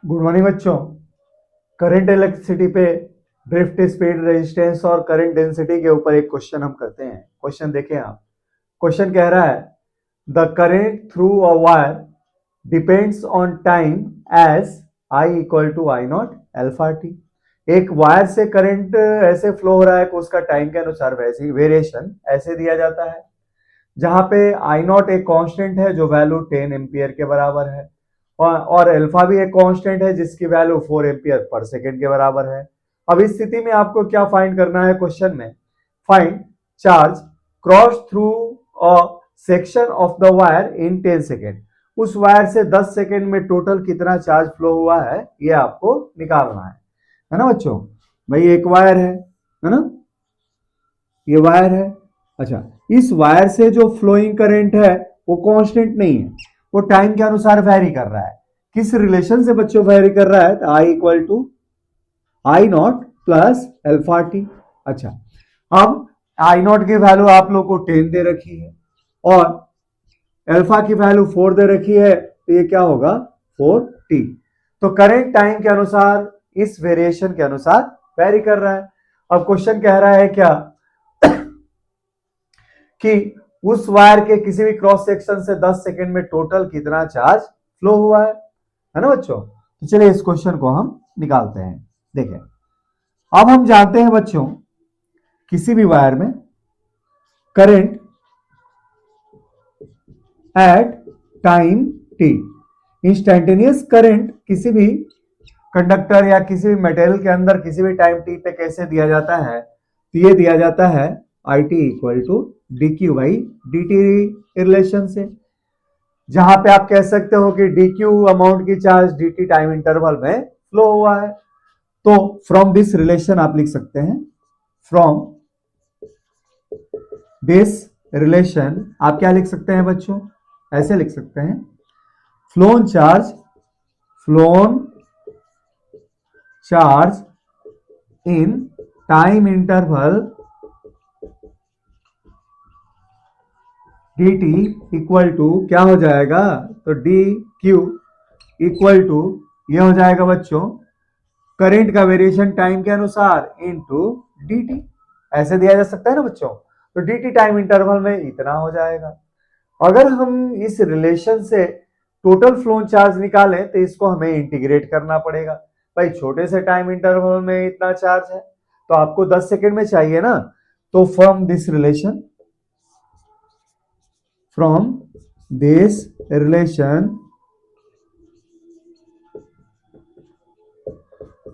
Good morning बच्चों। Current electricity पे drift speed resistance और करंट डेंसिटी के ऊपर एक क्वेश्चन हम करते हैं। क्वेश्चन देखें आप। क्वेश्चन कह रहा है the current through a wire depends on time as I equal to I naught alpha T. एक वायर से करंट ऐसे फ्लो हो रहा है कि उसका टाइम के अनुसार वैसी वेरिएशन ऐसे दिया जाता है, जहां पे आई नॉट एक कांस्टेंट है जो वैल्यू 10 एम्पियर के बराबर है और अल्फा भी एक कांस्टेंट है जिसकी वैल्यू 4 एम्पियर पर सेकेंड के बराबर है। अब इस स्थिति में आपको क्या फाइंड करना है क्वेश्चन में? Find charge cross through a section of the wire in 10 second. उस वायर से 10 सेकेंड में टोटल कितना चार्ज फ्लो हुआ है ये आपको निकालना है ना बच्चों। भाई एक वायर है ना, ये वायर है। अच्छा, इस वायर से जो फ्लोइंग करंट है वो कांस्टेंट नहीं है, वो टाइम के अनुसार वेरी कर रहा है। किस रिलेशन से बच्चों वेरी कर रहा है? I equal to I naught plus alpha T. अच्छा, अब आई नॉट की वैल्यू आप लोग को 10 दे रखी है और अल्फा की वैल्यू 4 दे रखी है, तो ये क्या होगा? 4t। तो करंट टाइम के अनुसार इस वेरिएशन के अनुसार वेरी कर रहा है। अब क्वेश्चन कह रहा है क्या कि उस वायर के किसी भी क्रॉस सेक्शन से 10 सेकेंड में टोटल कितना चार्ज फ्लो हुआ है ना बच्चों। तो चलिए इस क्वेश्चन को हम निकालते हैं। देखें, अब हम जानते हैं बच्चों किसी भी वायर में current at time T, instantaneous current किसी भी कंडक्टर या किसी भी मटेरियल के अंदर किसी भी टाइम टी पे कैसे दिया जाता है? तो ये दिया जाता है I T equal to D Q by D T relation से, जहां पे आप कह सकते हो कि डी क्यू अमाउंट की charge D T time interval में फ्लो हुआ है। तो फ्रॉम दिस रिलेशन आप लिख सकते हैं, फ्रॉम दिस रिलेशन आप क्या लिख सकते हैं बच्चों? ऐसे लिख सकते हैं, flown charge in time interval D T equal to क्या हो जाएगा? तो डी क्यू इक्वल टू ये हो जाएगा बच्चों करंट का वेरिएशन टाइम के अनुसार इनटू डी टी। ऐसे दिया जा सकता है ना बच्चों। तो डी टी टाइम इंटरवल में इतना हो जाएगा। अगर हम इस रिलेशन से टोटल फ्लोन चार्ज निकालें तो इसको हमें इंटीग्रेट करना पड़ेगा। भाई छोटे से टाइम इंटरवल में इतना चार्ज है तो आपको 10 सेकेंड में चाहिए ना। तो from this relation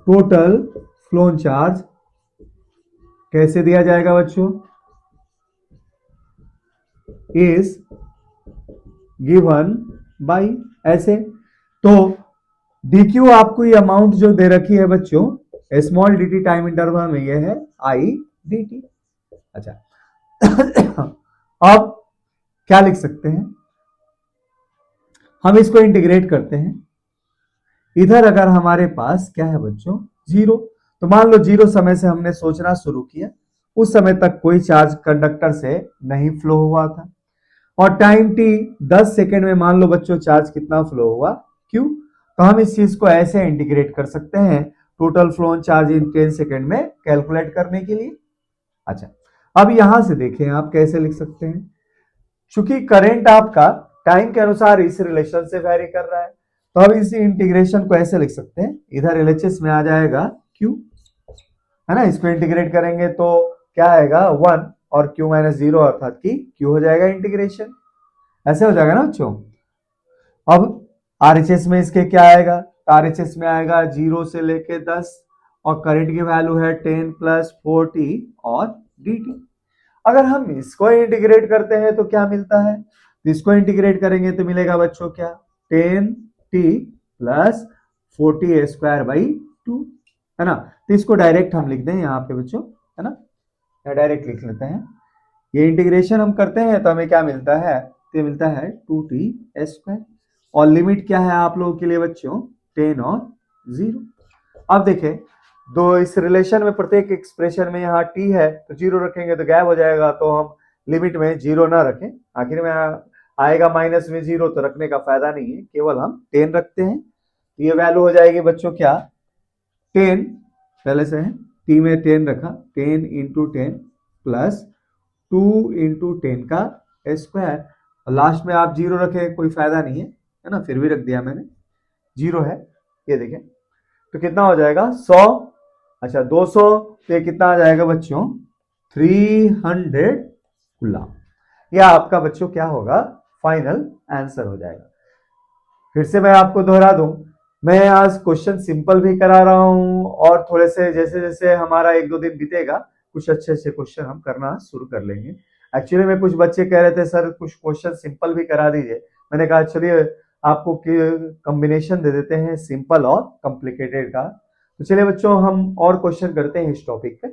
total phloem charge कैसे दिया जाएगा बच्चों? इज गिवन बाई ऐसे। तो dq आपको ये अमाउंट जो दे रखी है बच्चों स्मॉल dt टाइम इंटरवल में, ये है आई dt। अच्छा अब क्या लिख सकते हैं? हम इसको इंटीग्रेट करते हैं। इधर अगर हमारे पास क्या है बच्चों? जीरो, तो मान लो जीरो समय से हमने सोचना शुरू किया, उस समय तक कोई चार्ज कंडक्टर से नहीं फ्लो हुआ था। और टाइम t 10 सेकेंड में मान लो बच्चों चार्ज कितना फ्लो हुआ? क्यू। तो हम इस चीज को ऐसे इंटीग्रेट कर सकते हैं total flow charge in 10 second में कैलकुलेट करने के लिए। अच्छा, अब यहां से देखें आप कैसे लिख सकते हैं। चूंकि करंट आपका टाइम के अनुसार इस रिलेशन से वेरी कर रहा है, तो अब इस इंटीग्रेशन को ऐसे लिख सकते हैं, इधर एलएचएस में आ जाएगा क्यू, है ना। इसको इंटीग्रेट करेंगे तो क्या आएगा? 1 और क्यू माइनस 0 अर्थात कि क्यू हो जाएगा इंटीग्रेशन। ऐसे हो जाएगा ना बच्चों। अब आरएचएस में इसके क्या आएगा? आरएचएस में आएगा 0 से लेके 10 और करंट की वैल्यू है 10 प्लस 4t और dt। अगर हम इसको इंटीग्रेट करते हैं तो क्या मिलता है? तो इसको इंटीग्रेट करेंगे तो मिलेगा बच्चों क्या? 10t प्लस 40 स्क्वायर बाई 2, है ना। तो इसको डायरेक्ट हम लिख दें यहाँ पे बच्चों, है ना, डायरेक्ट लिख लेते हैं। ये इंटीग्रेशन हम करते हैं तो हमें क्या मिलता है? तो मिलता है 2t स्क्वायर और लिमिट क्या है आप लोगों के लिए बच्चों? 10 और 0। अब देखें, दो इस रिलेशन में प्रत्येक एक्सप्रेशन में यहाँ t है तो 0 रखेंगे तो गैप हो जाएगा, तो हम लिमिट में 0 ना रखें। आखिर में आएगा माइनस में 0 तो रखने का फायदा नहीं है, केवल हम 10 रखते हैं। ये वैल्यू हो जाएगी बच्चों क्या, 10, पहले से है टी में 10 रखा, 10 इंटू 10 प्लस 2 इंटू 10 का स्क्वायर, और लास्ट में आप जीरो रखे कोई फायदा नहीं है ना, फिर भी रख दिया मैंने, जीरो है, ये देखें तो कितना हो जाएगा 100, अच्छा 200, तो ये कितना आ जाएगा बच्चों 300 गुलाम। यह आपका बच्चों क्या होगा, फाइनल आंसर हो जाएगा। फिर से मैं आपको दोहरा दूं, मैं आज क्वेश्चन सिंपल भी करा रहा हूं और थोड़े से जैसे जैसे हमारा एक दो दिन बीतेगा कुछ अच्छे अच्छे क्वेश्चन हम करना शुरू कर लेंगे। एक्चुअली में कुछ बच्चे कह रहे थे सर कुछ क्वेश्चन सिंपल भी करा दीजिए, मैंने कहा चलिए आपको कॉम्बिनेशन दे देते हैं सिंपल और कॉम्प्लिकेटेड का। तो चलिए बच्चों हम और क्वेश्चन करते हैं इस टॉपिक पे।